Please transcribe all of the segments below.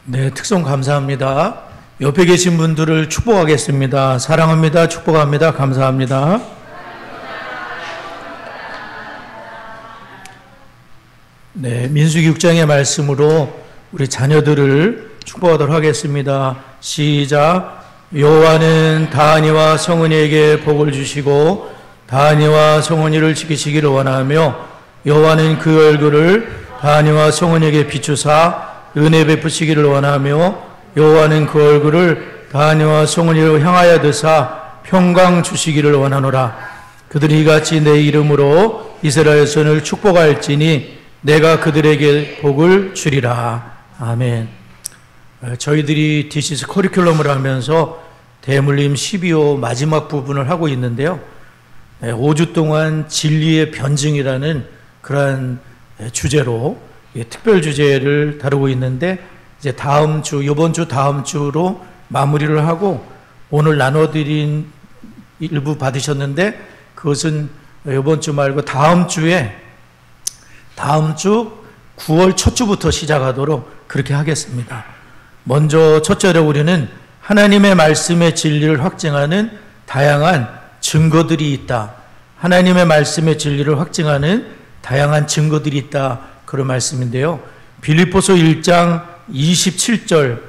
네, 특송 감사합니다. 옆에 계신 분들을 축복하겠습니다. 사랑합니다. 축복합니다. 감사합니다. 네, 민수기 6장의 말씀으로 우리 자녀들을 축복하도록 하겠습니다. 시작. 여호와는 다하니와 성은이에게 복을 주시고 다하니와 성은이를 지키시기를 원하며 여호와는 그 얼굴을 다하니와 성은이에게 비추사 은혜 베푸시기를 원하며 여호와는 그 얼굴을 다하니와 성은이로 향하여 드사 평강 주시기를 원하노라. 그들이 이같이 내 이름으로 이스라엘 선을 축복할지니 내가 그들에게 복을 주리라. 아멘. 저희들이 디시스 커리큘럼을 하면서 대물림 12호 마지막 부분을 하고 있는데요. 5주 동안 진리의 변증이라는 그러한 주제로 특별 주제를 다루고 있는데 이제 다음 주, 이번 주 다음 주로 마무리를 하고 오늘 나눠드린 일부 받으셨는데 그것은 이번 주 말고 다음 주 9월 첫 주부터 시작하도록 그렇게 하겠습니다. 먼저 첫 절에 우리는 하나님의 말씀의 진리를 확증하는 다양한 증거들이 있다. 하나님의 말씀의 진리를 확증하는 다양한 증거들이 있다. 그런 말씀인데요. 빌립보서 1장 27절,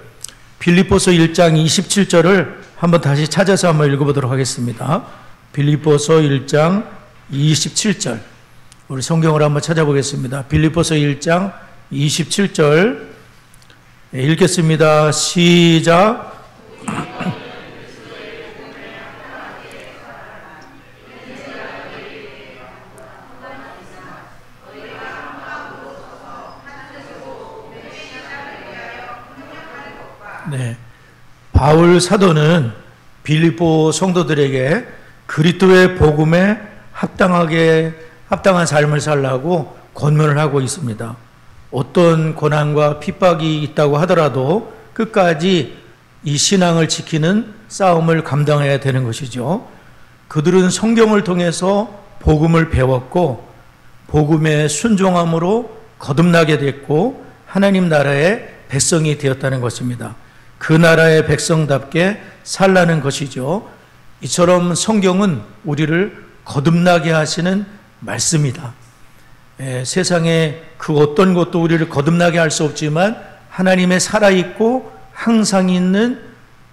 빌립보서 1장 27절을 한번 다시 찾아서 한번 읽어보도록 하겠습니다. 빌립보서 1장 27절. 우리 성경을 한번 찾아보겠습니다. 빌립보서 1장 27절 읽겠습니다. 시작. 네, 바울 사도는 빌립보 성도들에게 그리스도의 복음에 합당한 삶을 살라고 권면을 하고 있습니다. 어떤 고난과 핍박이 있다고 하더라도 끝까지 이 신앙을 지키는 싸움을 감당해야 되는 것이죠. 그들은 성경을 통해서 복음을 배웠고 복음의 순종함으로 거듭나게 됐고 하나님 나라의 백성이 되었다는 것입니다. 그 나라의 백성답게 살라는 것이죠. 이처럼 성경은 우리를 거듭나게 하시는 말씀이다. 세상에 그 어떤 것도 우리를 거듭나게 할 수 없지만 하나님의 살아있고 항상 있는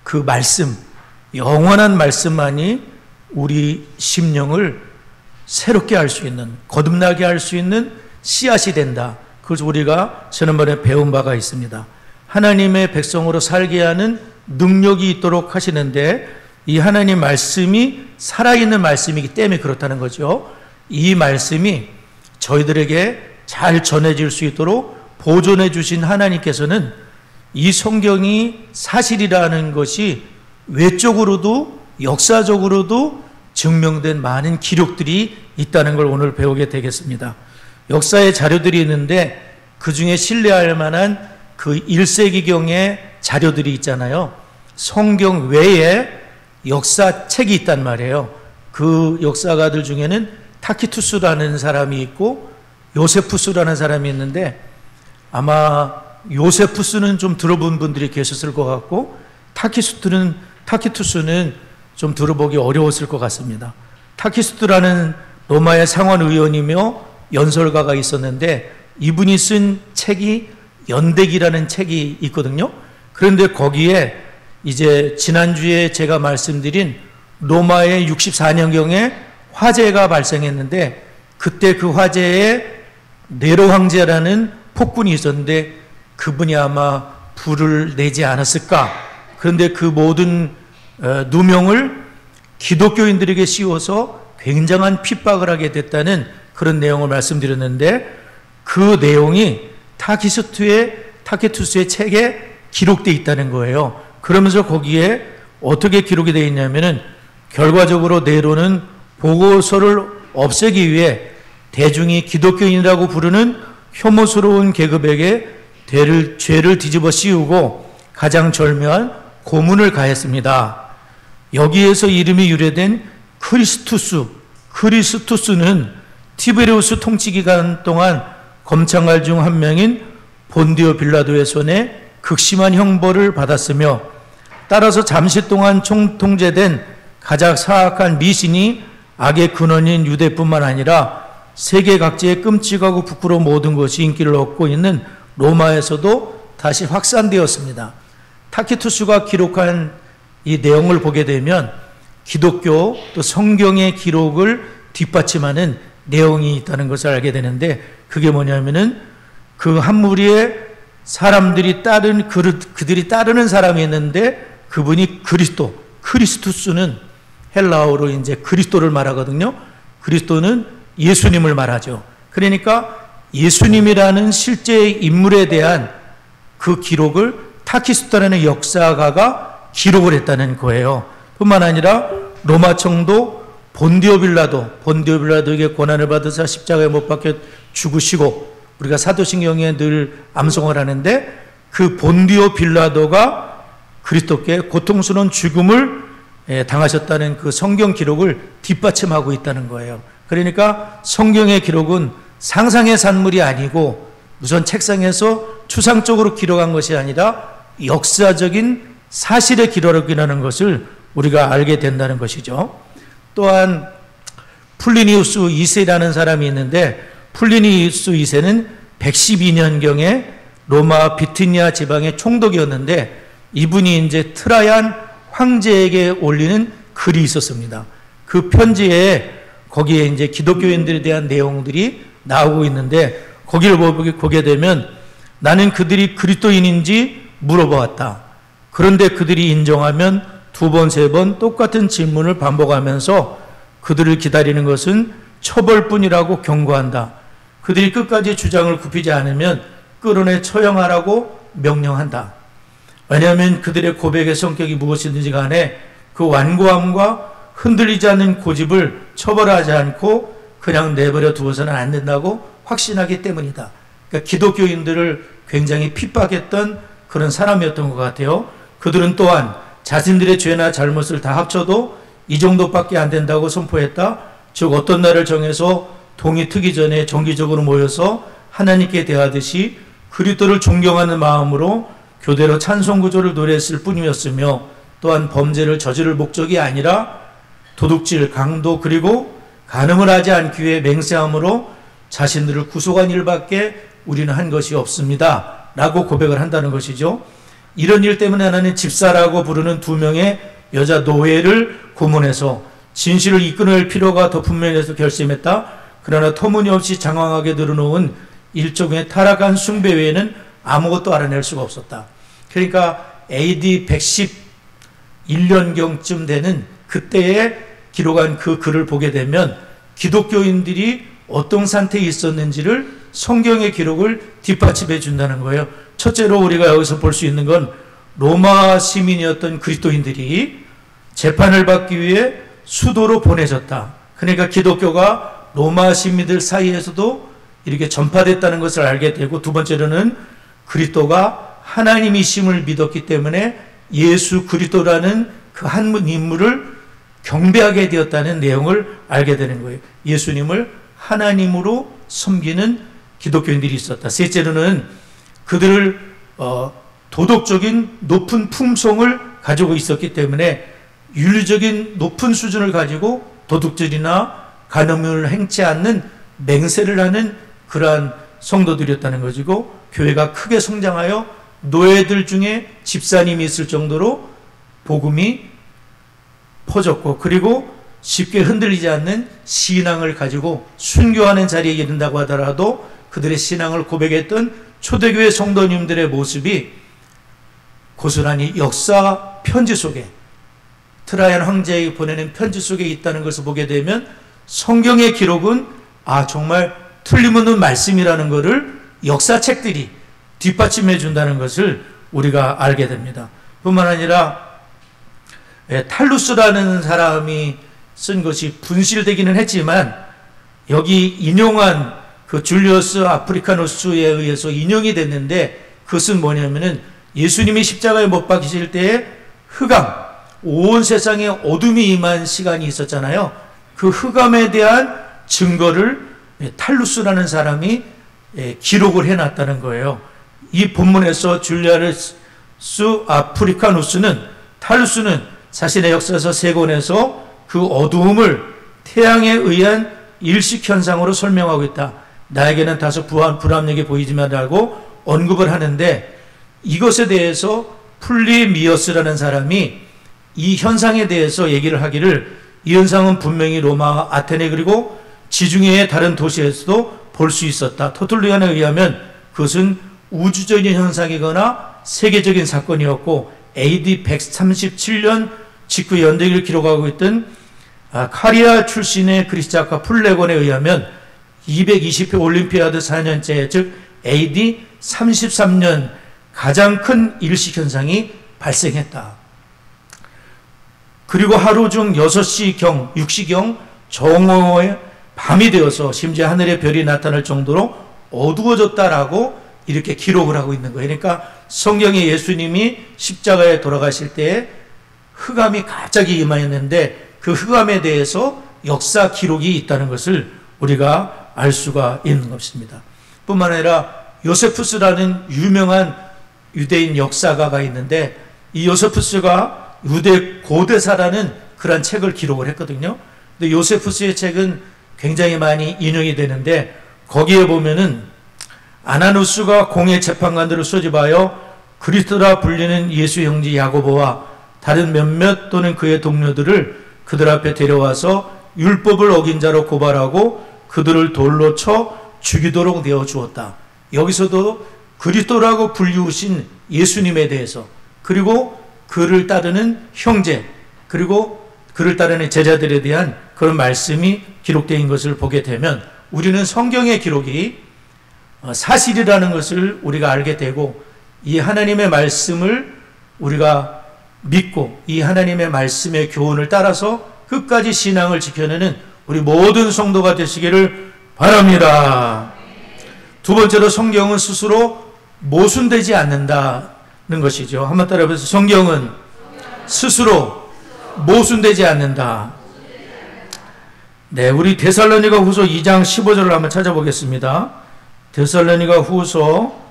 그 말씀, 영원한 말씀만이 우리 심령을 새롭게 할 수 있는, 거듭나게 할 수 있는 씨앗이 된다. 그래서 우리가 지난번에 배운 바가 있습니다. 하나님의 백성으로 살게 하는 능력이 있도록 하시는데 이 하나님 말씀이 살아있는 말씀이기 때문에 그렇다는 거죠. 이 말씀이 저희들에게 잘 전해질 수 있도록 보존해 주신 하나님께서는 이 성경이 사실이라는 것이 외적으로도 역사적으로도 증명된 많은 기록들이 있다는 걸 오늘 배우게 되겠습니다. 역사의 자료들이 있는데 그 중에 신뢰할 만한 그 1세기경의 자료들이 있잖아요. 성경 외에 역사책이 있단 말이에요. 그 역사가들 중에는 타키투스라는 사람이 있고 요세푸스라는 사람이 있는데 아마 요세푸스는 좀 들어본 분들이 계셨을 것 같고 타키투스는 좀 들어보기 어려웠을 것 같습니다. 타키투스라는 로마의 상원의원이며 연설가가 있었는데 이분이 쓴 책이 연대기라는 책이 있거든요. 그런데 거기에 이제 지난주에 제가 말씀드린 로마의 64년경에 화재가 발생했는데 그때 그 화재에 네로 황제라는 폭군이 있었는데 그분이 아마 불을 내지 않았을까. 그런데 그 모든 누명을 기독교인들에게 씌워서 굉장한 핍박을 하게 됐다는 그런 내용을 말씀드렸는데 그 내용이 타키투스의 책에 기록되어 있다는 거예요. 그러면서 거기에 어떻게 기록이 되어 있냐면은 결과적으로 네로는 보고서를 없애기 위해 대중이 기독교인이라고 부르는 혐오스러운 계급에게 죄를 뒤집어 씌우고 가장 절묘한 고문을 가했습니다. 여기에서 이름이 유래된 크리스투스는 티베리우스 통치 기간 동안 검찰관 중 한 명인 본디오 빌라도의 손에 극심한 형벌을 받았으며 따라서 잠시 동안 총통제된 가장 사악한 미신이 악의 근원인 유대뿐만 아니라 세계 각지에 끔찍하고 부끄러운 모든 것이 인기를 얻고 있는 로마에서도 다시 확산되었습니다. 타키투스가 기록한 이 내용을 보게 되면 기독교 또 성경의 기록을 뒷받침하는 내용이 있다는 것을 알게 되는데, 그게 뭐냐면은 그 한 무리의 사람들이 그들이 따르는 사람이 있는데 그분이 크리스투스는 헬라어로 이제 그리스도를 말하거든요. 그리스도는 예수님을 말하죠. 그러니까 예수님이라는 실제 인물에 대한 그 기록을 타키스트라는 역사가가 기록을 했다는 거예요. 뿐만 아니라 로마 청도 본디오 빌라도에게 고난을 받으사 십자가에 못 박혀 죽으시고, 우리가 사도신경에 늘 암송을 하는데 그 본디오 빌라도가 그리스도께 고통스러운 죽음을 당하셨다는 그 성경 기록을 뒷받침하고 있다는 거예요. 그러니까 성경의 기록은 상상의 산물이 아니고 우선 책상에서 추상적으로 기록한 것이 아니라 역사적인 사실의 기록이라는 것을 우리가 알게 된다는 것이죠. 또한 플리니우스 2세라는 사람이 있는데, 플리니우스 2세는 112년경에 로마 비티니아 지방의 총독이었는데, 이분이 이제 트라이안 황제에게 올리는 글이 있었습니다. 그 편지에 거기에 이제 기독교인들에 대한 내용들이 나오고 있는데, 거기를 보게 되면 나는 그들이 그리스도인인지 물어보았다. 그런데 그들이 인정하면 두 번, 세 번 똑같은 질문을 반복하면서 그들을 기다리는 것은 처벌뿐이라고 경고한다. 그들이 끝까지 주장을 굽히지 않으면 끌어내 처형하라고 명령한다. 왜냐하면 그들의 고백의 성격이 무엇이든지 간에 그 완고함과 흔들리지 않는 고집을 처벌하지 않고 그냥 내버려 두어서는 안 된다고 확신하기 때문이다. 그러니까 기독교인들을 굉장히 핍박했던 그런 사람이었던 것 같아요. 그들은 또한 자신들의 죄나 잘못을 다 합쳐도 이 정도밖에 안 된다고 선포했다. 즉 어떤 날을 정해서 동이 트기 전에 정기적으로 모여서 하나님께 대하듯이 그리스도를 존경하는 마음으로 교대로 찬송 구절을 노래했을 뿐이었으며, 또한 범죄를 저지를 목적이 아니라 도둑질, 강도 그리고 간음을 하지 않기 위해 맹세함으로 자신들을 구속한 일밖에 우리는 한 것이 없습니다 라고 고백을 한다는 것이죠. 이런 일 때문에 하나님 집사라고 부르는 두 명의 여자 노예를 고문해서 진실을 이끌어낼 필요가 더 분명해서 결심했다. 그러나 터무니없이 장황하게 늘어놓은 일종의 타락한 숭배 외에는 아무것도 알아낼 수가 없었다. 그러니까 AD 111년경쯤 되는 그때에 기록한 그 글을 보게 되면 기독교인들이 어떤 상태에 있었는지를 성경의 기록을 뒷받침해 준다는 거예요. 첫째로 우리가 여기서 볼 수 있는 건 로마 시민이었던 그리스도인들이 재판을 받기 위해 수도로 보내졌다. 그러니까 기독교가 로마 시민들 사이에서도 이렇게 전파됐다는 것을 알게 되고, 두 번째로는 그리스도가 하나님이심을 믿었기 때문에 예수 그리스도라는 그 한 인물을 경배하게 되었다는 내용을 알게 되는 거예요. 예수님을 하나님으로 섬기는 기독교인들이 있었다. 셋째로는 그들을 도덕적인 높은 품성을 가지고 있었기 때문에 윤리적인 높은 수준을 가지고 도둑질이나 간음을 행치 않는 맹세를 하는 그러한 성도들이었다는 것이고, 교회가 크게 성장하여 노예들 중에 집사님이 있을 정도로 복음이 퍼졌고, 그리고 쉽게 흔들리지 않는 신앙을 가지고 순교하는 자리에 이른다고 하더라도 그들의 신앙을 고백했던 초대교회 성도님들의 모습이 고스란히 역사 편지 속에, 트라이안 황제에게 보내는 편지 속에 있다는 것을 보게 되면 성경의 기록은 정말 틀림없는 말씀이라는 것을 역사책들이 뒷받침해 준다는 것을 우리가 알게 됩니다. 뿐만 아니라 탈루스라는 사람이 쓴 것이 분실되기는 했지만, 여기 인용한 그 줄리어스 아프리카누스에 의해서 인용이 됐는데, 그것은 뭐냐면은 예수님이 십자가에 못 박히실 때에 흑암, 온 세상에 어둠이 임한 시간이 있었잖아요. 그 흑암에 대한 증거를 탈루스라는 사람이 기록을 해놨다는 거예요. 이 본문에서 줄리아누스 아프리카누스는 탈루스는 자신의 역사서 3권에서 그 어두움을 태양에 의한 일식현상으로 설명하고 있다. 나에게는 다소 불합리하게 보이지만 라고 언급을 하는데, 이것에 대해서 플리미어스라는 사람이 이 현상에 대해서 얘기를 하기를, 이 현상은 분명히 로마, 아테네 그리고 지중해의 다른 도시에서도 볼 수 있었다. 토틀리안에 의하면 그것은 우주적인 현상이거나 세계적인 사건이었고, AD 137년 직후 연대기를 기록하고 있던 카리아 출신의 그리스작가 플레곤에 의하면 220회 올림피아드 4년째, 즉 AD 33년 가장 큰 일식현상이 발생했다. 그리고 하루 중 6시경, 6시경 정오에 밤이 되어서 심지어 하늘에 별이 나타날 정도로 어두워졌다라고 이렇게 기록을 하고 있는 거예요. 그러니까 성경에 예수님이 십자가에 돌아가실 때에 흑암이 갑자기 임하였는데 그 흑암에 대해서 역사 기록이 있다는 것을 우리가 알 수가 있는 것입니다. 뿐만 아니라 요세푸스라는 유명한 유대인 역사가가 있는데, 이 요세푸스가 유대 고대사라는 그런 책을 기록을 했거든요. 근데 요세푸스의 책은 굉장히 많이 인용이 되는데, 거기에 보면은 아나누스가 공회 재판관들을 소집하여 그리스도라 불리는 예수 형제 야고보와 다른 몇몇 또는 그의 동료들을 그들 앞에 데려와서 율법을 어긴 자로 고발하고 그들을 돌로 쳐 죽이도록 내어 주었다. 여기서도 그리스도라고 불리우신 예수님에 대해서, 그리고 그를 따르는 형제, 그리고 그를 따르는 제자들에 대한 그런 말씀이 기록되어 있는 것을 보게 되면, 우리는 성경의 기록이 사실이라는 것을 우리가 알게 되고, 이 하나님의 말씀을 우리가 믿고 이 하나님의 말씀의 교훈을 따라서 끝까지 신앙을 지켜내는 우리 모든 성도가 되시기를 바랍니다. 두 번째로, 성경은 스스로 모순되지 않는다는 것이죠. 한번 따라해보세요. 성경은 스스로 모순되지 않는다. 네, 우리 데살로니가 후서 2장 15절을 한번 찾아보겠습니다. 데살로니가 후서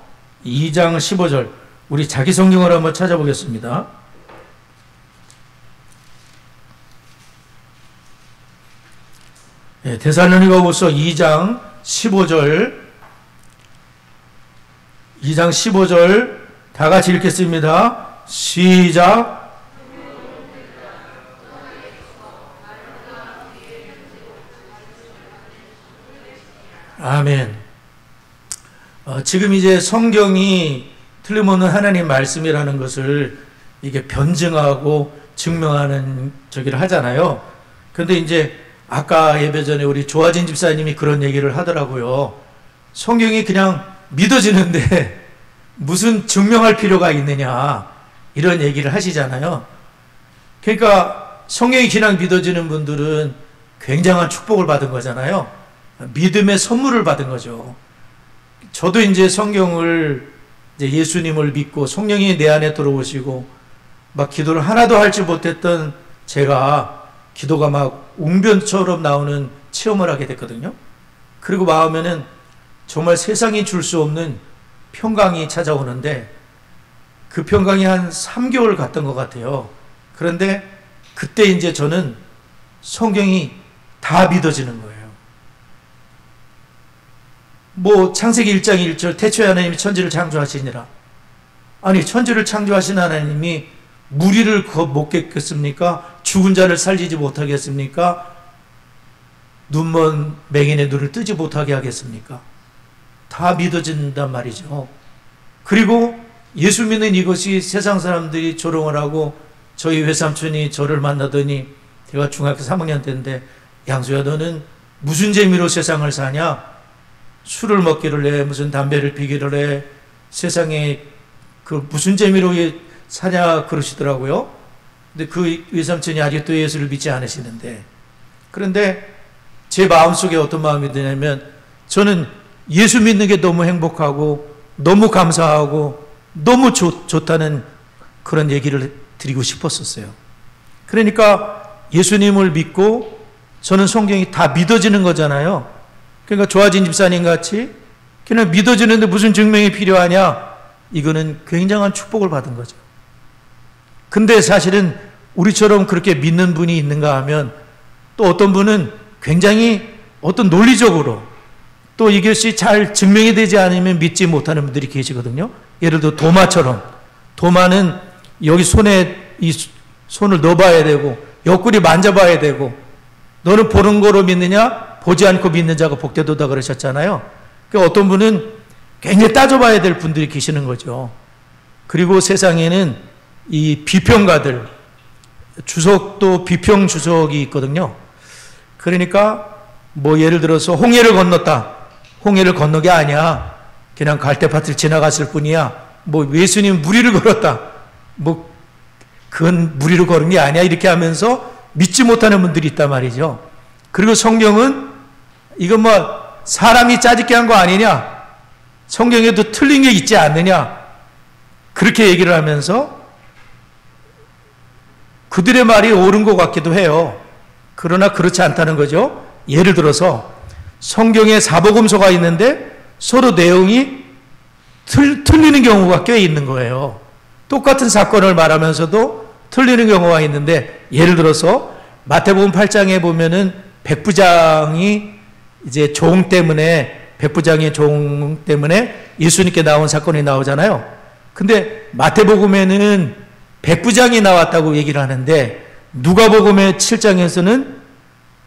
2장 15절, 우리 자기 성경을 한번 찾아보겠습니다. 네, 데살로니가 후서 2장 15절, 2장 15절 다 같이 읽겠습니다. 시작. 아멘. 지금 이제 성경이 틀림없는 하나님 말씀이라는 것을 이게 변증하고 증명하는 저기를 하잖아요. 근데 이제 아까 예배 전에 우리 조아진 집사님이 그런 얘기를 하더라고요. 성경이 그냥 믿어지는데 무슨 증명할 필요가 있느냐, 이런 얘기를 하시잖아요. 그러니까 성경이 그냥 믿어지는 분들은 굉장한 축복을 받은 거잖아요. 믿음의 선물을 받은 거죠. 저도 이제 성경을, 이제 예수님을 믿고 성령이 내 안에 들어오시고 막 기도를 하나도 할지 못했던 제가 기도가 막 웅변처럼 나오는 체험을 하게 됐거든요. 그리고 마음에는 정말 세상이 줄 수 없는 평강이 찾아오는데, 그 평강이 한 3개월 갔던 것 같아요. 그런데 그때 이제 저는 성경이 다 믿어지는 거예요. 뭐 창세기 1장 1절 태초에 하나님이 천지를 창조하시니라. 아니, 천지를 창조하신 하나님이 무리를 못 깼겠습니까? 죽은 자를 살리지 못하겠습니까? 눈먼 맹인의 눈을 뜨지 못하게 하겠습니까? 다 믿어진단 말이죠. 그리고 예수 믿는 이것이 세상 사람들이 조롱을 하고, 저희 외삼촌이 저를 만나더니, 제가 중학교 3학년 때인데, 양수야 너는 무슨 재미로 세상을 사냐? 술을 먹기를 해, 무슨 담배를 피기를 해, 세상에 그 무슨 재미로 사냐 그러시더라고요. 근데 그 외삼촌이 아직도 예수를 믿지 않으시는데, 그런데 제 마음속에 어떤 마음이 드냐면, 저는 예수 믿는 게 너무 행복하고 너무 감사하고 너무 좋다는 그런 얘기를 드리고 싶었었어요. 그러니까 예수님을 믿고 저는 성경이 다 믿어지는 거잖아요. 그러니까 조아진 집사님 같이 그냥 믿어지는데 무슨 증명이 필요하냐? 이거는 굉장한 축복을 받은 거죠. 근데 사실은 우리처럼 그렇게 믿는 분이 있는가 하면 또 어떤 분은 굉장히 어떤 논리적으로 또 이것이 잘 증명이 되지 않으면 믿지 못하는 분들이 계시거든요. 예를 들어 도마처럼, 도마는 여기 손에 이 손을 넣어봐야 되고 옆구리 만져봐야 되고, 너는 보는 거로 믿느냐 보지 않고 믿는 자가 복되도다 그러셨잖아요. 그러니까 어떤 분은 굉장히 따져봐야 될 분들이 계시는 거죠. 그리고 세상에는 이 비평가들, 주석도 비평 주석이 있거든요. 그러니까 뭐 예를 들어서 홍해를 건넜다. 홍해를 건너 게 아니야. 그냥 갈대밭을 지나갔을 뿐이야. 뭐 예수님 무리를 걸었다. 뭐 그건 무리로 걸은 게 아니야. 이렇게 하면서 믿지 못하는 분들이 있단 말이죠. 그리고 성경은 이건 뭐 사람이 짜집게 한 거 아니냐. 성경에도 틀린 게 있지 않느냐. 그렇게 얘기를 하면서 그들의 말이 옳은 것 같기도 해요. 그러나 그렇지 않다는 거죠. 예를 들어서 성경에 사복음서가 있는데 서로 내용이 틀리는 경우가 꽤 있는 거예요. 똑같은 사건을 말하면서도 틀리는 경우가 있는데, 예를 들어서 마태복음 8장에 보면은 백부장이 이제 백부장의 종 때문에 예수님께 나온 사건이 나오잖아요. 근데 마태복음에는 백부장이 나왔다고 얘기를 하는데 누가복음의 7장에서는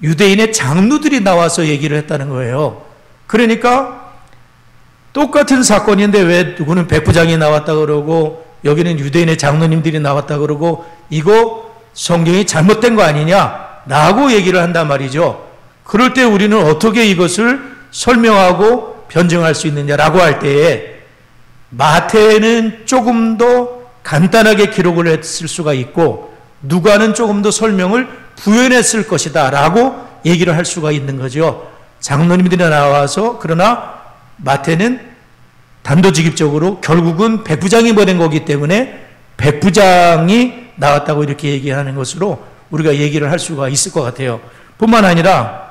유대인의 장로들이 나와서 얘기를 했다는 거예요. 그러니까 똑같은 사건인데 왜 누구는 백부장이 나왔다 그러고 여기는 유대인의 장로님들이 나왔다 그러고 이거 성경이 잘못된 거 아니냐라고 얘기를 한단 말이죠. 그럴 때 우리는 어떻게 이것을 설명하고 변증할 수 있느냐라고 할 때에 마태는 조금 더 간단하게 기록을 했을 수가 있고 누가는 조금 더 설명을 부연했을 것이다 라고 얘기를 할 수가 있는 거죠. 장로님들이 나와서, 그러나 마태는 단도직입적으로 결국은 백부장이 보낸 거기 때문에 백부장이 나왔다고 이렇게 얘기하는 것으로 우리가 얘기를 할 수가 있을 것 같아요. 뿐만 아니라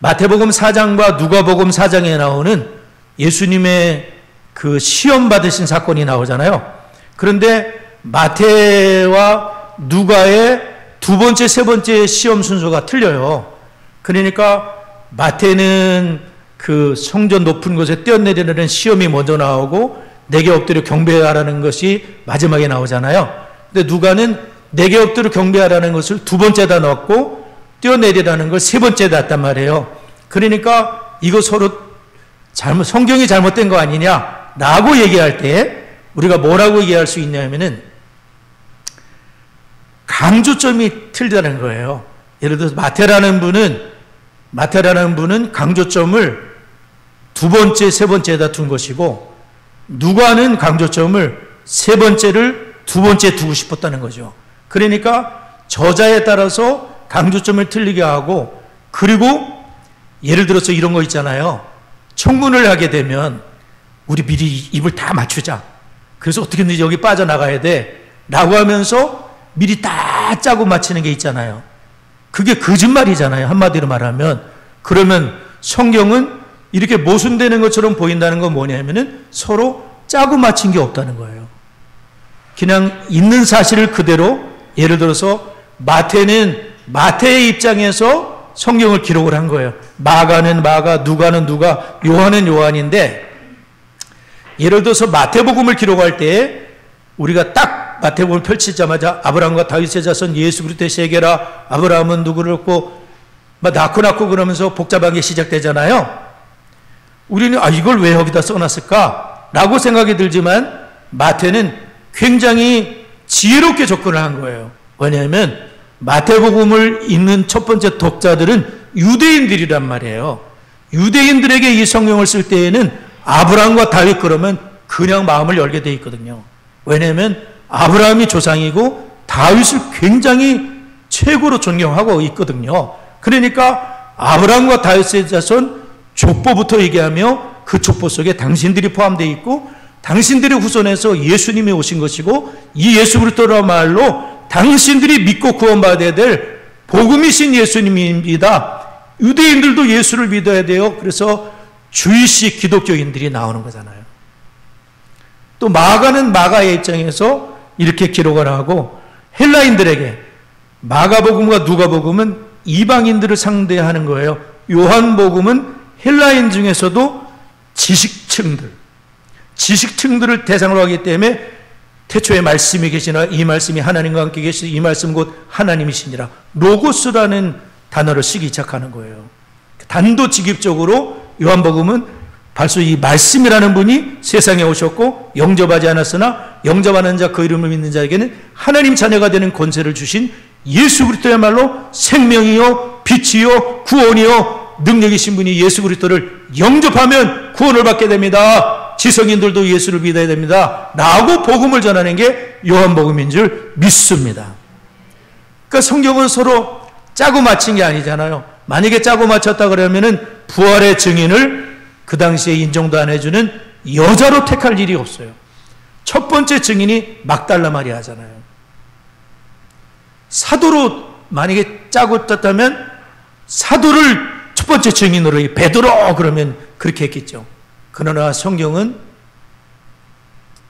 마태복음 4장과 누가복음 4장에 나오는 예수님의 그 시험 받으신 사건이 나오잖아요. 그런데 마태와 누가의 두 번째, 세 번째 시험 순서가 틀려요. 그러니까 마태는 그 성전 높은 곳에 뛰어내리는 시험이 먼저 나오고 내게 엎드려 경배하라는 것이 마지막에 나오잖아요. 근데 누가는 내게 엎드려 경배하라는 것을 두 번째다 넣었고 뛰어내리라는 걸 세 번째 놨단 말이에요. 그러니까 이거 서로 성경이 잘못된 거 아니냐라고 얘기할 때 우리가 뭐라고 얘기할 수 있냐면은 강조점이 틀리다는 거예요. 예를 들어서 마태라는 분은 강조점을 두 번째, 세 번째에다 둔 것이고 누가는 강조점을 세 번째를 두 번째에 두고 싶었다는 거죠. 그러니까 저자에 따라서 강조점을 틀리게 하고, 그리고 예를 들어서 이런 거 있잖아요. 청문을 하게 되면 우리 미리 입을 다 맞추자. 그래서 어떻게든지 여기 빠져나가야 돼 라고 하면서 미리 다 짜고 맞히는 게 있잖아요. 그게 거짓말이잖아요. 한마디로 말하면. 그러면 성경은 이렇게 모순되는 것처럼 보인다는 건 뭐냐면은 서로 짜고 맞힌 게 없다는 거예요. 그냥 있는 사실을 그대로, 예를 들어서 마태는 마태의 입장에서 성경을 기록을 한 거예요. 마가는 마가, 누가는 누가, 요한은 요한인데, 예를 들어서 마태복음을 기록할 때 우리가 딱 마태복음을 펼치자마자 아브라함과 다윗의 자손 예수 그리스도의 세계라, 아브라함은 누구를 얻고 막 낳고 그러면서 복잡한 게 시작되잖아요. 우리는 이걸 왜 여기다 써놨을까? 라고 생각이 들지만 마태는 굉장히 지혜롭게 접근을 한 거예요. 왜냐하면 마태복음을 읽는 첫 번째 독자들은 유대인들이란 말이에요. 유대인들에게 이 성경을 쓸 때에는 아브라함과 다윗 그러면 그냥 마음을 열게 돼 있거든요. 왜냐하면 아브라함이 조상이고 다윗을 굉장히 최고로 존경하고 있거든요. 그러니까 아브라함과 다윗의 자손 족보부터 얘기하며 그 족보 속에 당신들이 포함되어 있고 당신들의 후손에서 예수님이 오신 것이고 이 예수 그리스도라 말로 당신들이 믿고 구원받아야 될 복음이신 예수님입니다. 유대인들도 예수를 믿어야 돼요. 그래서 주이시 기독교인들이 나오는 거잖아요. 또 마가는 마가의 입장에서 이렇게 기록을 하고, 헬라인들에게 마가복음과 누가복음은 이방인들을 상대하는 거예요. 요한복음은 헬라인 중에서도 지식층들을 대상으로 하기 때문에 태초에 말씀이 계시나 이 말씀이 하나님과 함께 계시니 이 말씀 곧 하나님이시니라, 로고스라는 단어를 쓰기 시작하는 거예요. 단도직입적으로 요한복음은 벌써 이 말씀이라는 분이 세상에 오셨고 영접하지 않았으나 영접하는 자 그 이름을 믿는 자에게는 하나님 자녀가 되는 권세를 주신 예수 그리스도야말로 생명이요 빛이요 구원이요 능력이신 분이 예수 그리스도를 영접하면 구원을 받게 됩니다. 지성인들도 예수를 믿어야 됩니다. 라고 복음을 전하는 게 요한복음인 줄 믿습니다. 그러니까 성경은 서로 짜고 맞힌 게 아니잖아요. 만약에 짜고 맞췄다 그러면은 부활의 증인을 그 당시에 인정도 안 해주는 여자로 택할 일이 없어요. 첫 번째 증인이 막달라 마리아잖아요. 사도로 만약에 짜고 떴다면 사도를 첫 번째 증인으로 베드로 그러면 그렇게 했겠죠. 그러나 성경은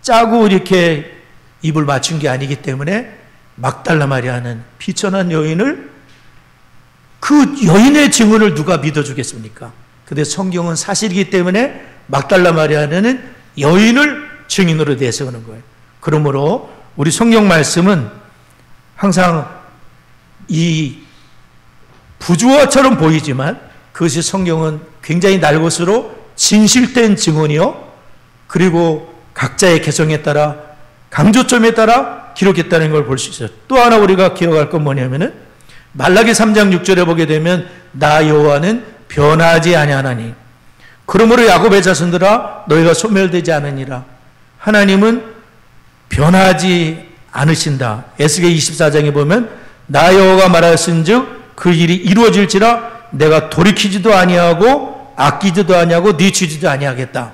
짜고 이렇게 입을 맞춘 게 아니기 때문에 막달라 마리아는 비천한 여인을, 그 여인의 증언을 누가 믿어주겠습니까? 근데 성경은 사실이기 때문에 막달라 마리아는 여인을 증인으로 내세우는 거예요. 그러므로 우리 성경 말씀은 항상 이 부조화처럼 보이지만 그것이 성경은 굉장히 날것으로 진실된 증언이요, 그리고 각자의 개성에 따라 강조점에 따라 기록했다는 걸 볼 수 있어요. 또 하나 우리가 기억할 건 뭐냐면은 말라기 3장 6절에 보게 되면 나 여호와는 변하지 아니하나니 그러므로 야곱의 자손들아 너희가 소멸되지 않으니라. 하나님은 변하지 않으신다. 에스겔 24장에 보면 나 여호와가 말하였은즉 그 일이 이루어질지라 내가 돌이키지도 아니하고 아끼지도 아니하고 늦추지도 아니하겠다.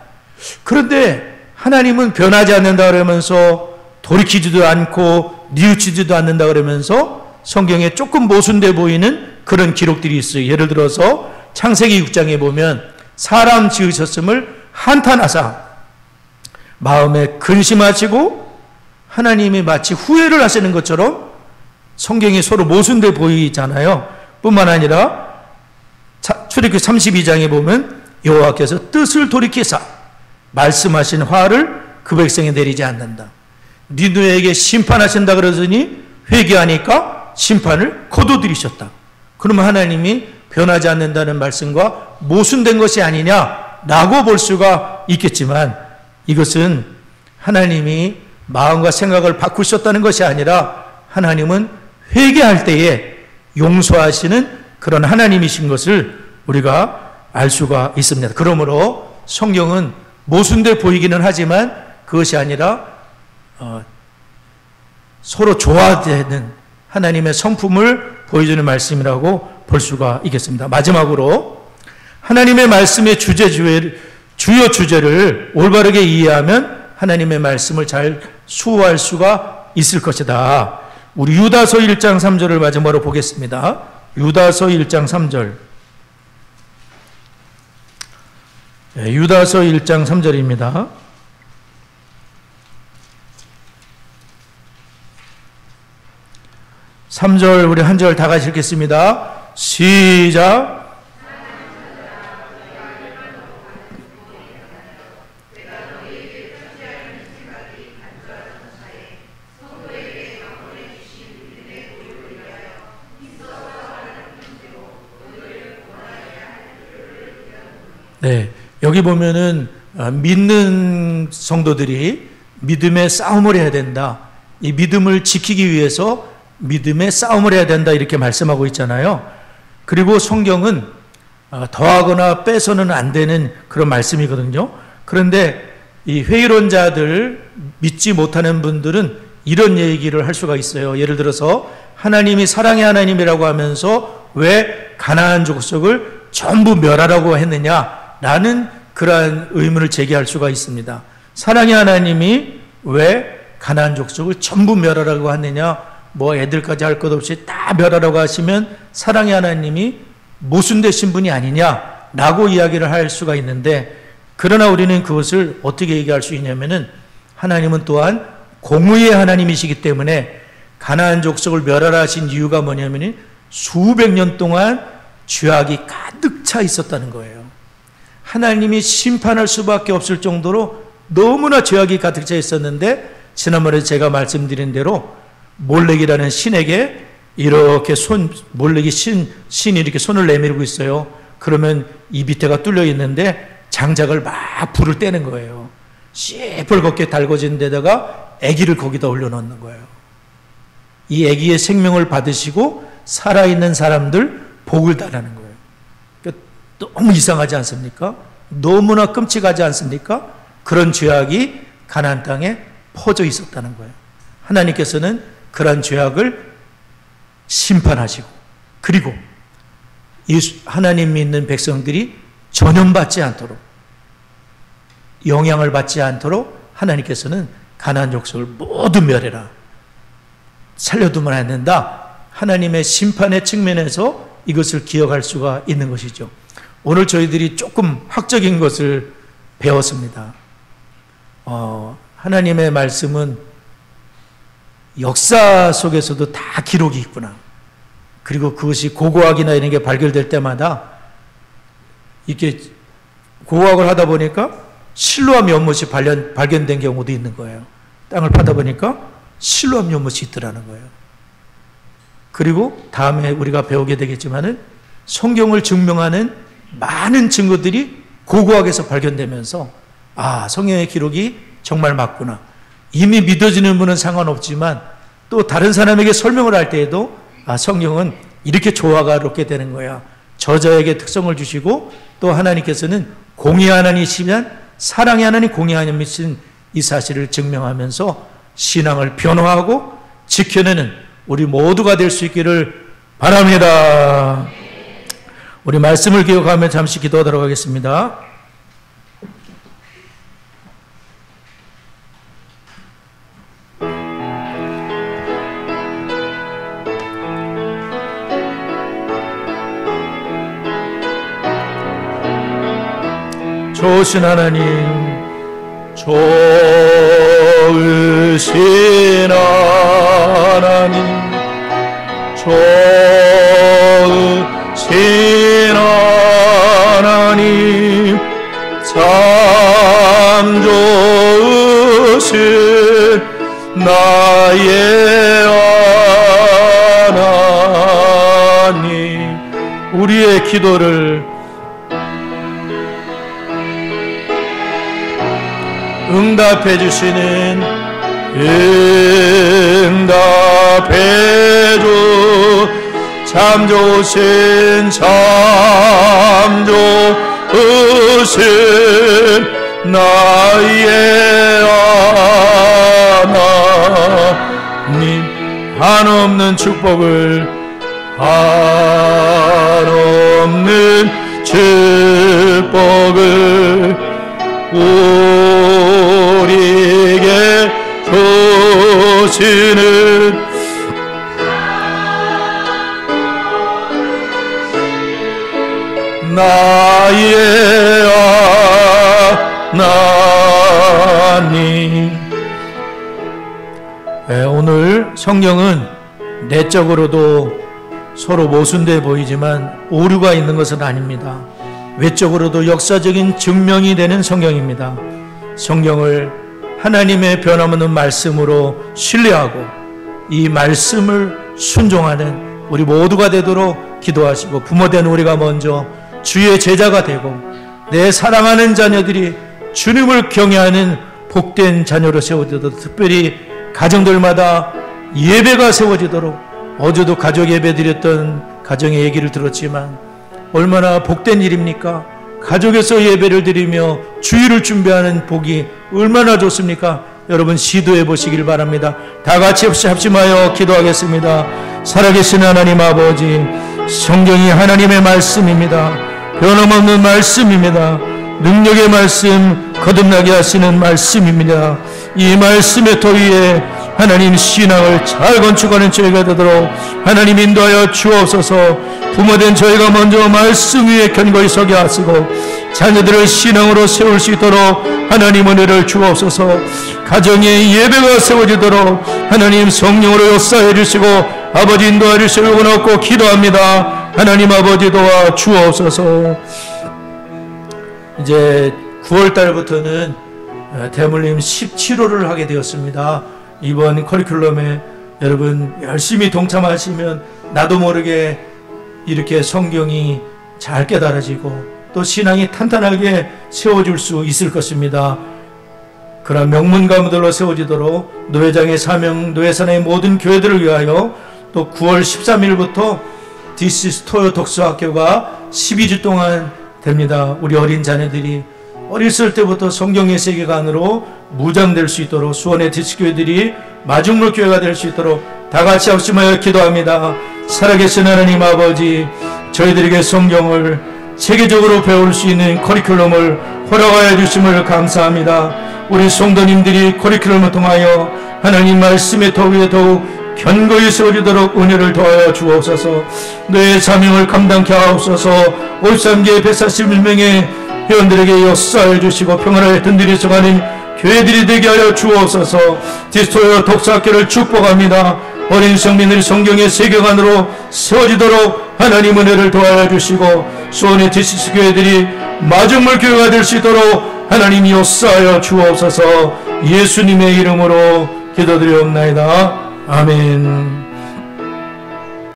그런데 하나님은 변하지 않는다 그러면서 돌이키지도 않고 뉘우치지도 않는다 그러면서 성경에 조금 모순돼 보이는 그런 기록들이 있어요. 예를 들어서 창세기 6장에 보면 사람 지으셨음을 한탄하사 마음에 근심하시고 하나님이 마치 후회를 하시는 것처럼 성경이 서로 모순돼 보이잖아요. 뿐만 아니라 출애굽기 32장에 보면 여호와께서 뜻을 돌이키사 말씀하신 화를 그 백성에 내리지 않는다. 니느웨에게 심판하신다 그러더니 회개하니까 심판을 거둬들이셨다. 그러면 하나님이 변하지 않는다는 말씀과 모순된 것이 아니냐라고 볼 수가 있겠지만 이것은 하나님이 마음과 생각을 바꾸셨다는 것이 아니라 하나님은 회개할 때에 용서하시는 그런 하나님이신 것을 우리가 알 수가 있습니다. 그러므로 성경은 모순돼 보이기는 하지만 그것이 아니라 서로 조화되는 하나님의 성품을 보여주는 말씀이라고 볼 수가 있겠습니다. 마지막으로 하나님의 말씀의 주요 주제를 올바르게 이해하면 하나님의 말씀을 잘 수호할 수가 있을 것이다. 우리 유다서 1장 3절을 마지막으로 보겠습니다. 유다서 1장 3절. 유다서 1장 3절입니다. (3절) 우리 한 절 다 같이 읽겠습니다. 시작. 네, 여기 보면은 믿는 성도들이 믿음의 싸움을 해야 된다. 이 믿음을 지키기 위해서 믿음의 싸움을 해야 된다 이렇게 말씀하고 있잖아요. 그리고 성경은 더하거나 빼서는 안 되는 그런 말씀이거든요. 그런데 이 회의론자들, 믿지 못하는 분들은 이런 얘기를 할 수가 있어요. 예를 들어서 하나님이 사랑의 하나님이라고 하면서 왜 가나안 족속을 전부 멸하라고 했느냐라는 그러한 의문을 제기할 수가 있습니다. 사랑의 하나님이 왜 가나안 족속을 전부 멸하라고 하느냐, 뭐 애들까지 할 것 없이 다 멸하라고 하시면 사랑의 하나님이 모순되신 분이 아니냐라고 이야기를 할 수가 있는데, 그러나 우리는 그것을 어떻게 얘기할 수 있냐면은 하나님은 또한 공의의 하나님이시기 때문에 가나안 족속을 멸하라 하신 이유가 뭐냐면 수백 년 동안 죄악이 가득 차 있었다는 거예요. 하나님이 심판할 수밖에 없을 정도로 너무나 죄악이 가득 차 있었는데, 지난번에 제가 말씀드린 대로 몰렉이라는 신에게 이렇게 몰렉이 신이 이렇게 손을 내밀고 있어요. 그러면 이 밑에가 뚫려 있는데 장작을 막 불을 떼는 거예요. 시뻘겋게 달궈진 데다가 아기를 거기다 올려놓는 거예요. 이 아기의 생명을 받으시고 살아있는 사람들 복을 달라는 거예요. 그러니까 너무 이상하지 않습니까? 너무나 끔찍하지 않습니까? 그런 죄악이 가나안 땅에 퍼져 있었다는 거예요. 하나님께서는 그런 죄악을 심판하시고, 그리고 하나님 믿는 백성들이 전염받지 않도록, 영향을 받지 않도록 하나님께서는 가나안 족속을 모두 멸해라, 살려두면 안 된다, 하나님의 심판의 측면에서 이것을 기억할 수가 있는 것이죠. 오늘 저희들이 조금 학적인 것을 배웠습니다. 하나님의 말씀은 역사 속에서도 다 기록이 있구나. 그리고 그것이 고고학이나 이런 게 발견될 때마다 이렇게 고고학을 하다 보니까 실로암 연못이 발견된 경우도 있는 거예요. 땅을 파다 보니까 실로암 연못이 있더라는 거예요. 그리고 다음에 우리가 배우게 되겠지만은 성경을 증명하는 많은 증거들이 고고학에서 발견되면서, 성경의 기록이 정말 맞구나. 이미 믿어지는 분은 상관없지만 또 다른 사람에게 설명을 할 때에도 성경은 이렇게 조화가롭게 되는 거야. 저자에게 특성을 주시고, 또 하나님께서는 공의 하나님이시면 사랑의 하나님, 공의 하나님이신 이 사실을 증명하면서 신앙을 변화하고 지켜내는 우리 모두가 될 수 있기를 바랍니다. 우리 말씀을 기억하며 잠시 기도하도록 하겠습니다. 좋으신 하나님, 좋으신 하나님, 좋으신 하나님, 참 좋으신 나의 하나님, 우리의 기도를 응답해 주시는, 응답해 주, 참 좋으신, 참 좋으신 나의 하나님, 한없는 축복을, 한없는 축복을 우리에게 주시는 나의 하나님. 오늘 성경은 내적으로도 서로 모순돼 보이지만 오류가 있는 것은 아닙니다. 외적으로도 역사적인 증명이 되는 성경입니다. 성경을 하나님의 변함없는 말씀으로 신뢰하고 이 말씀을 순종하는 우리 모두가 되도록 기도하시고, 부모된 우리가 먼저 주의 제자가 되고 내 사랑하는 자녀들이 주님을 경외하는 복된 자녀로 세워지도록, 특별히 가정들마다 예배가 세워지도록, 어제도 가족 예배 드렸던 가정의 얘기를 들었지만 얼마나 복된 일입니까? 가족에서 예배를 드리며 주일을 준비하는 복이 얼마나 좋습니까? 여러분 시도해 보시길 바랍니다. 다 같이 합심하여 기도하겠습니다. 살아계신 하나님 아버지, 성경이 하나님의 말씀입니다. 변함없는 말씀입니다. 능력의 말씀, 거듭나게 하시는 말씀입니다. 이 말씀의 토 위에 하나님 신앙을 잘 건축하는 저희가 되도록 하나님 인도하여 주옵소서. 부모된 저희가 먼저 말씀 위에 견고히 서게 하시고 자녀들을 신앙으로 세울 수 있도록 하나님 은혜를 주옵소서. 가정의 예배가 세워지도록 하나님 성령으로 역사해 주시고 아버지 인도하여 주시길 원하고 기도합니다. 하나님 아버지 도와 주옵소서. 이제 9월달부터는 대물림 17호를 하게 되었습니다. 이번 커리큘럼에 여러분 열심히 동참하시면 나도 모르게 이렇게 성경이 잘 깨달아지고 또 신앙이 탄탄하게 세워질 수 있을 것입니다. 그런 명문 가문들로 세워지도록 노회장의 사명, 노회산의 모든 교회들을 위하여 또 9월 13일부터 디스 토요 독서학교가 12주 동안 됩니다. 우리 어린 자녀들이 어렸을 때부터 성경의 세계관으로 무장될 수 있도록 수원의 디스교회들이 마중물 교회가 될 수 있도록 다 같이 합심하여 기도합니다. 살아계신 하나님 아버지, 저희들에게 성경을 체계적으로 배울 수 있는 커리큘럼을 허락하여 주심을 감사합니다. 우리 성도님들이 커리큘럼을 통하여 하나님 말씀의 터 위에 더욱 견고히 세워지도록 은혜를 더하여 주옵소서. 너의 사명을 감당케 하옵소서. 53개 141명의 회원들에게 역사해 주시고 평안하게 든든히 가는 교회들이 되게 하여 주옵소서. 디스토요 독서학교를 축복합니다. 어린 성민들이 성경의 세계관으로 세워지도록 하나님 은혜를 도와여 주시고 수원의 디스스 교회들이 마중물 교회가 될 수 있도록 하나님이 역사하여 주옵소서. 예수님의 이름으로 기도드리옵나이다. 아멘.